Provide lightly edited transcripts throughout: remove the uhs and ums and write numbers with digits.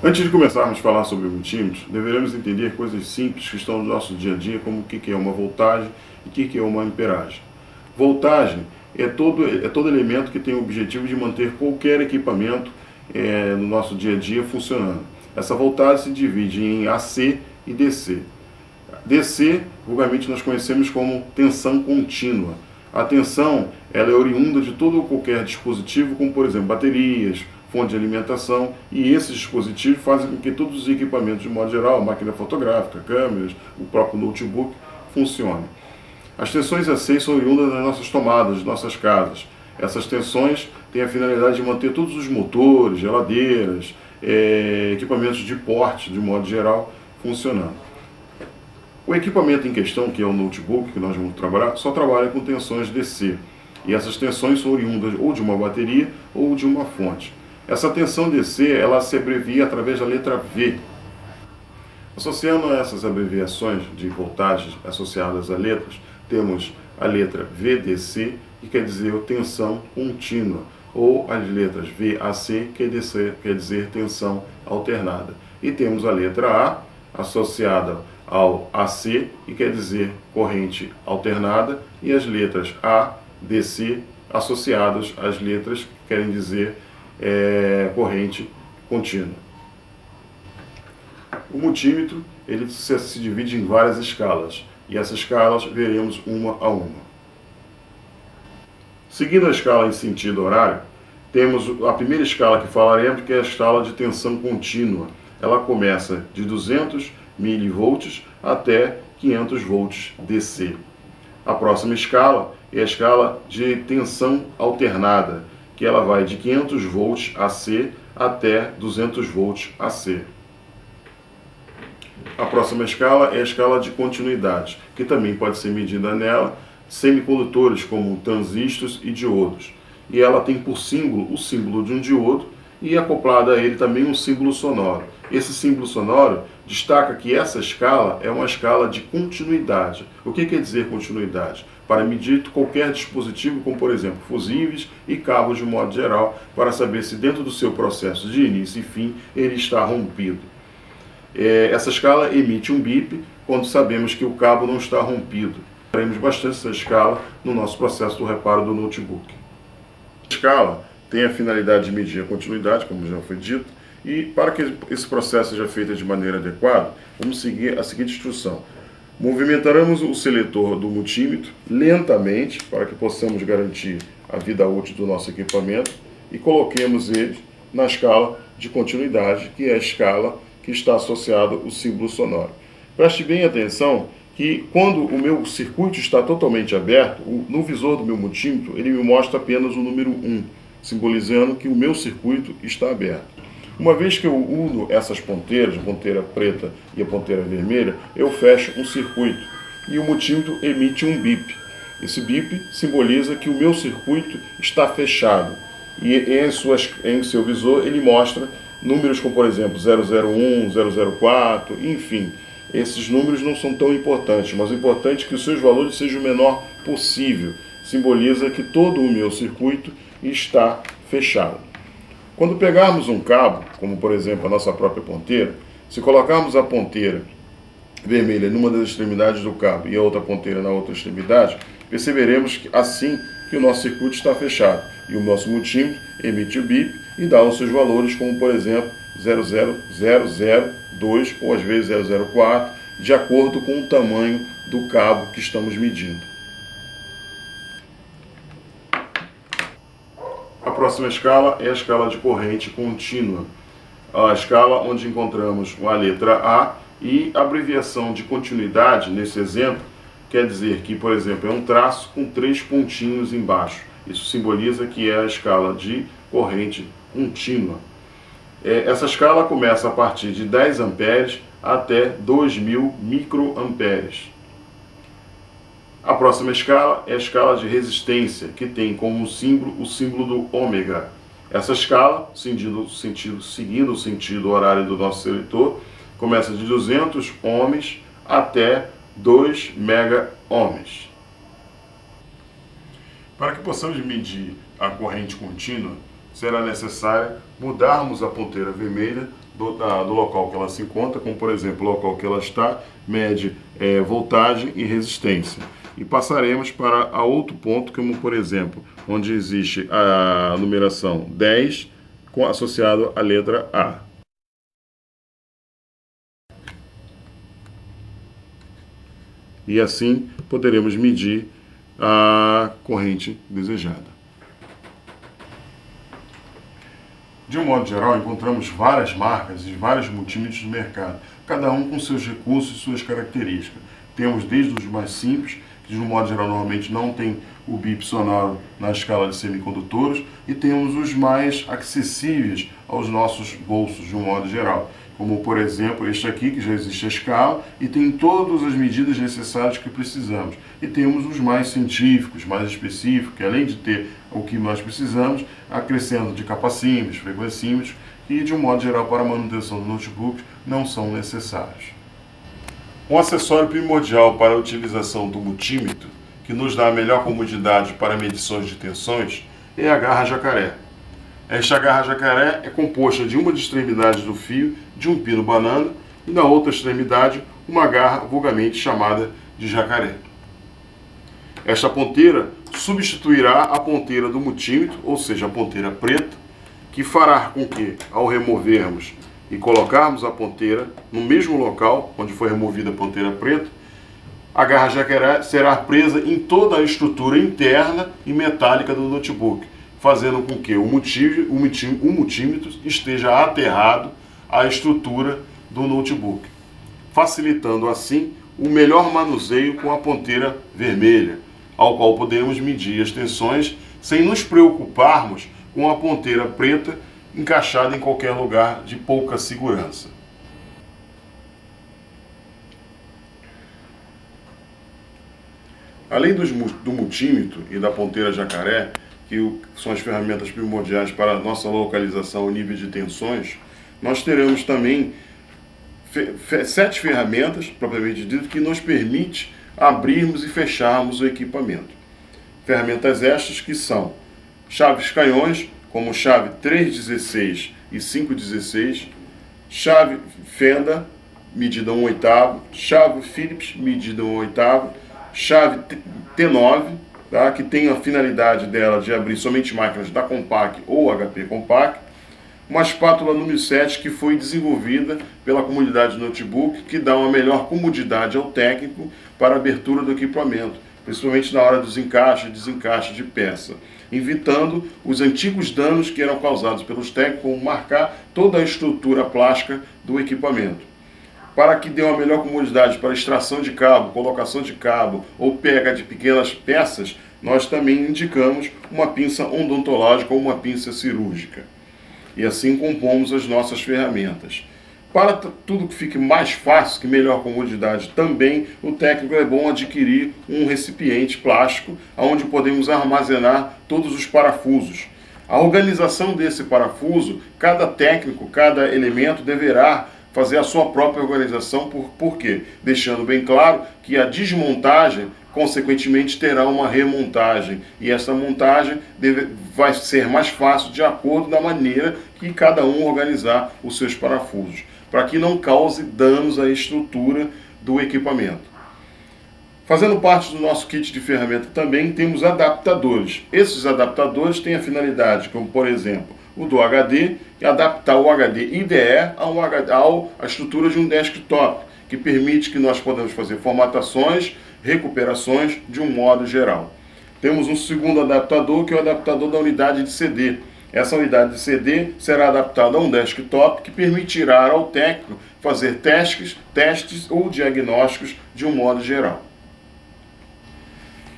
Antes de começarmos a falar sobre multímetros, deveremos entender coisas simples que estão no nosso dia a dia, como o que é uma voltagem e o que é uma amperagem. Voltagem é todo elemento que tem o objetivo de manter qualquer equipamento no nosso dia a dia funcionando. Essa voltagem se divide em AC e DC. DC, vulgarmente nós conhecemos como tensão contínua. A tensão ela é oriunda de todo ou qualquer dispositivo, como por exemplo baterias, fonte de alimentação, e esses dispositivos fazem com que todos os equipamentos, de modo geral, máquina fotográfica, câmeras, o próprio notebook, funcionem. As tensões AC são oriundas das nossas tomadas, de nossas casas. Essas tensões têm a finalidade de manter todos os motores, geladeiras, equipamentos de porte, de modo geral, funcionando. O equipamento em questão, que é o notebook que nós vamos trabalhar, só trabalha com tensões DC. E essas tensões são oriundas ou de uma bateria ou de uma fonte. Essa tensão DC, ela se abrevia através da letra V. Associando a essas abreviações de voltagens associadas a letras, temos a letra VDC, que quer dizer tensão contínua, ou as letras VAC, que quer dizer tensão alternada. E temos a letra A, associada ao AC, que quer dizer corrente alternada, e as letras A, DC, associadas às letras que querem dizer corrente contínua. O multímetro ele se divide em várias escalas, e essas escalas veremos uma a uma. Seguindo a escala em sentido horário, temos a primeira escala que falaremos, que é a escala de tensão contínua. Ela começa de 200 mV até 500 volts DC. A próxima escala é a escala de tensão alternada, que ela vai de 500 volts AC até 200 volts AC. A próxima escala é a escala de continuidade, que também pode ser medida nela semicondutores como transistores e diodos. E ela tem por símbolo o símbolo de um diodo e acoplada a ele também um símbolo sonoro. Esse símbolo sonoro destaca que essa escala é uma escala de continuidade. O que quer dizer continuidade? Para medir qualquer dispositivo, como por exemplo fusíveis e cabos de modo geral, para saber se dentro do seu processo de início e fim ele está rompido. Essa escala emite um bip quando sabemos que o cabo não está rompido. Faremos bastante essa escala no nosso processo do reparo do notebook. A escala tem a finalidade de medir a continuidade, como já foi dito, e para que esse processo seja feito de maneira adequada, vamos seguir a seguinte instrução. Movimentaremos o seletor do multímetro lentamente, para que possamos garantir a vida útil do nosso equipamento, e coloquemos ele na escala de continuidade, que é a escala que está associada ao símbolo sonoro. Preste bem atenção que quando o meu circuito está totalmente aberto, no visor do meu multímetro, ele me mostra apenas o número 1, simbolizando que o meu circuito está aberto. Uma vez que eu uno essas ponteiras, a ponteira preta e a ponteira vermelha, eu fecho um circuito e o multímetro emite um bip. Esse bip simboliza que o meu circuito está fechado e em seu visor ele mostra números como, por exemplo, 001, 004, enfim. Esses números não são tão importantes, mas o importante é que os seus valores sejam o menor possível. Simboliza que todo o meu circuito está fechado. Quando pegarmos um cabo, como por exemplo a nossa própria ponteira, se colocarmos a ponteira vermelha numa das extremidades do cabo e a outra ponteira na outra extremidade, perceberemos que assim que o nosso circuito está fechado e o nosso multímetro emite o bip e dá os seus valores, como por exemplo 00002 ou às vezes 004, de acordo com o tamanho do cabo que estamos medindo. A próxima escala é a escala de corrente contínua, a escala onde encontramos a letra A e a abreviação de continuidade, nesse exemplo, quer dizer que, por exemplo, é um traço com 3 pontinhos embaixo. Isso simboliza que é a escala de corrente contínua. Essa escala começa a partir de 10 amperes até 2000 microamperes. A próxima escala é a escala de resistência, que tem como símbolo o símbolo do ômega. Essa escala, seguindo o sentido horário do nosso seletor, começa de 200 ohms até 2 mega-ohms. Para que possamos medir a corrente contínua, será necessário mudarmos a ponteira vermelha do local que ela se encontra, como por exemplo, o local que ela está, mede voltagem e resistência. E passaremos para a outro ponto, como por exemplo, onde existe a numeração 10 associado à letra A. E assim poderemos medir a corrente desejada. De um modo geral, encontramos várias marcas e vários multímetros no mercado, cada um com seus recursos e suas características. Temos desde os mais simples, que de um modo geral normalmente não tem o bip sonoro na escala de semicondutores, e temos os mais acessíveis aos nossos bolsos de um modo geral, como por exemplo este aqui, que já existe a escala e tem todas as medidas necessárias que precisamos. E temos os mais científicos, mais específicos, que além de ter o que nós precisamos, acrescentam de capacímetros, frequencímetros, que de um modo geral para a manutenção do notebook não são necessários. Um acessório primordial para a utilização do multímetro, que nos dá a melhor comodidade para medições de tensões, é a garra jacaré. Esta garra jacaré é composta de uma das extremidades do fio de um pino banana e na outra extremidade uma garra vulgarmente chamada de jacaré. Esta ponteira substituirá a ponteira do multímetro, ou seja, a ponteira preta, que fará com que, ao removermos e colocarmos a ponteira no mesmo local onde foi removida a ponteira preta, a garra jacaré será presa em toda a estrutura interna e metálica do notebook, fazendo com que o multímetro esteja aterrado à estrutura do notebook, facilitando assim o melhor manuseio com a ponteira vermelha, ao qual podemos medir as tensões sem nos preocuparmos com a ponteira preta encaixada em qualquer lugar de pouca segurança. Além do multímetro e da ponteira jacaré, que são as ferramentas primordiais para a nossa localização e nível de tensões, nós teremos também 7 ferramentas, propriamente dito, que nos permite abrirmos e fecharmos o equipamento. Ferramentas estas que são chaves canhões, como chave 3/16 e 5/16, chave fenda, medida 1/8, chave Phillips, medida 1/8, chave T9, tá, que tem a finalidade dela de abrir somente máquinas da Compaq ou HP Compaq, uma espátula número 7 que foi desenvolvida pela comunidade notebook, que dá uma melhor comodidade ao técnico para a abertura do equipamento, principalmente na hora dos encaixes e desencaixe de peça, evitando os antigos danos que eram causados pelos técnicos, como marcar toda a estrutura plástica do equipamento. Para que dê uma melhor comodidade para extração de cabo, colocação de cabo ou pega de pequenas peças, nós também indicamos uma pinça odontológica ou uma pinça cirúrgica. E assim compomos as nossas ferramentas. Para tudo que fique mais fácil, que melhor comodidade também, o técnico é bom adquirir um recipiente plástico onde podemos armazenar todos os parafusos. A organização desse parafuso, cada técnico, cada elemento deverá fazer a sua própria organização, por quê? Deixando bem claro que a desmontagem, consequentemente, terá uma remontagem. E essa montagem vai ser mais fácil de acordo da maneira que cada um organizar os seus parafusos, para que não cause danos à estrutura do equipamento. Fazendo parte do nosso kit de ferramenta também temos adaptadores. Esses adaptadores têm a finalidade, como por exemplo, o do HD, e adaptar o HD IDE à estrutura de um desktop, que permite que nós podemos fazer formatações, recuperações de um modo geral. Temos um segundo adaptador, que é o adaptador da unidade de CD. Essa unidade de CD será adaptada a um desktop que permitirá ao técnico fazer testes ou diagnósticos de um modo geral.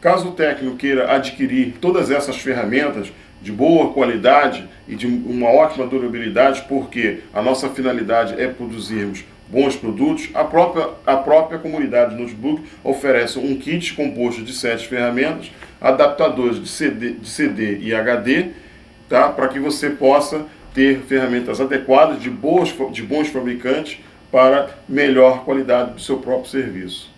Caso o técnico queira adquirir todas essas ferramentas de boa qualidade e de uma ótima durabilidade, porque a nossa finalidade é produzirmos bons produtos, a própria comunidade notebook oferece um kit composto de 7 ferramentas, adaptadores de CD e HD, tá? Para que você possa ter ferramentas adequadas de bons fabricantes para melhor qualidade do seu próprio serviço.